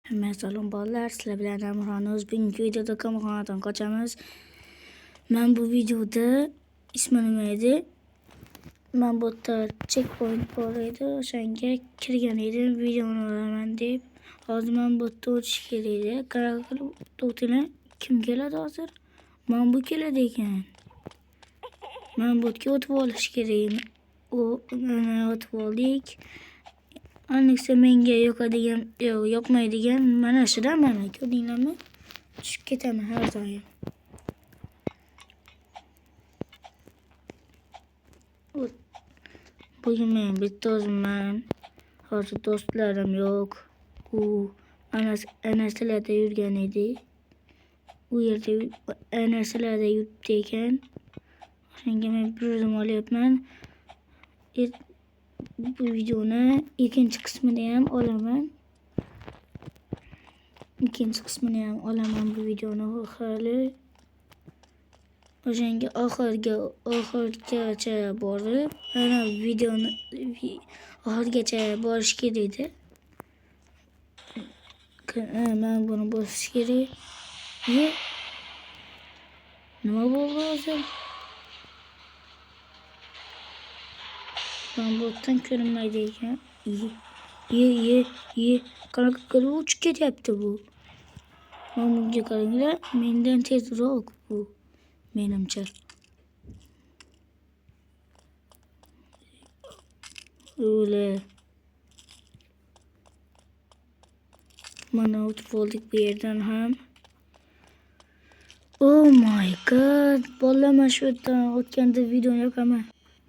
Salom bolalar, sizlar bilan Amurxonuz. Bugungi videoda qamoqxonadan qochamiz. Men bu videoda ismi nima edi? Men bu yerda checkpoint bor edi. O'shanga kirgan edim, videoni olaman deb. Hozir men bu yerda o'tish kerak edi. Qanaqa qilib o'tini kim keladi hozir? Men bu keladi ekan. Men bu yerga o'tib olish kerak. O'tib oldik. Ayniqsa menga yoqmaydigan mana shuda mana ko'rdinglarmi? Tushib ketaman har doim. Bugun men bitta o'zimman. Hozir do'stlarim yo'q. U anasalarda yurgan edi. U yerda anasalarda yuribdi ekan. Shunga men bir o'zim olyapman. Bu videoni ikinci qismini ham olaman. Bu videoni hali. O'shanga oxirigacha borib, ana videoni oxirigacha borish kerak edi. Men buni bosish kerak. Nima bo'ldi hozir? Ben bottan ko'rinmaydi ekan. Qanaqa qilib uchib ketyapti bu? Men bunga qaranglar, mendan tezroq bu. Menimcha. Öyle. Mana o'tib oldik bu yerdan ham. Oh my god. Bollama shu yerdan o'tganda videoni yoqaman.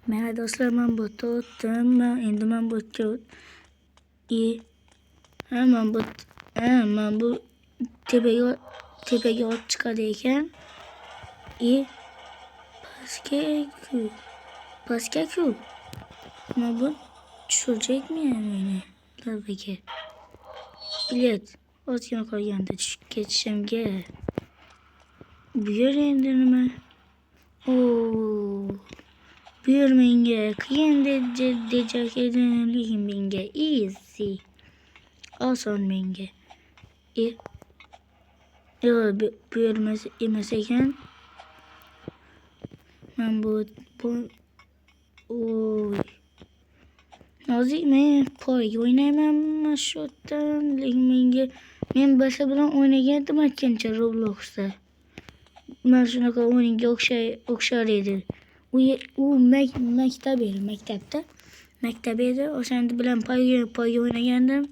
Mana do'stlar, men bu yerda o'tdim. Endi men bu yerga men bu tepaga olib chiqadi ekan. Pastga-ku. Men bu tushirajakmi meni? Tavbaga. Bilet. Ozgina qolganda tushib ketishimga. Bu yer endi nima? Bu yer menga qiyin dejak edim, lekin menga easy. Oson menga. Bu yer emas ekan. Men bu hozir men poyga o'ynayman shu yerdan, lekin men boshqa bilan o'ynagandim aytgancha Robloxda. Men shunaqa o'yinga o'xshar edi. U maktab edi. O'shanda bilan poyga o'ynagandim.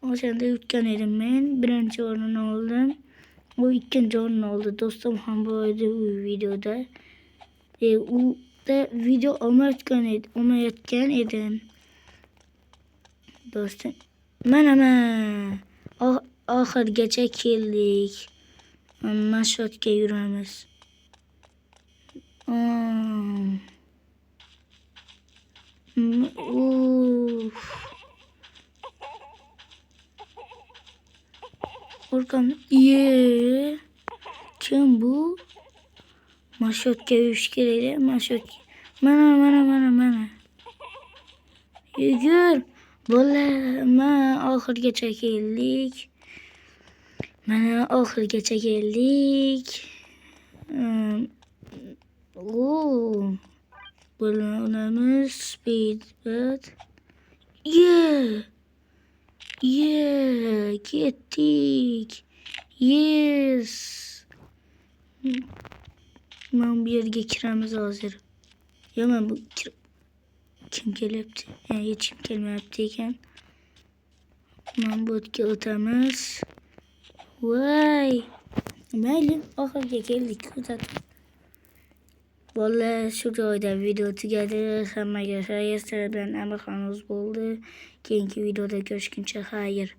O'shanda yutgan edim men. Birinchi o'rinni oldim. U ikkinchi o'rinni oldi. Do'stim ham bor edi u videoda. U da video olmayotgan edim. Do'stim. Mana oxirigacha keldik. Marshotga yuramiz. Orqamda kim bu? Marshotga yurish kerak. Mana. Yugur. Bolalar, men oxirigacha keldik. Bo'lamiz speedbird. Ketdik. Yes. Men bu yerga kiramiz hozir. Men bu kim kelyapti? Hech kim kelmayapti ekan. Men bu yerga o'tamiz. Voy. Mayli, oxiriga keldik. Bolalar, shu joyda video tugadi. Hammaga xayr. Sizlar bilan Amurxonuz bo'ldi. Keyingi videoda ko'rishguncha xayr.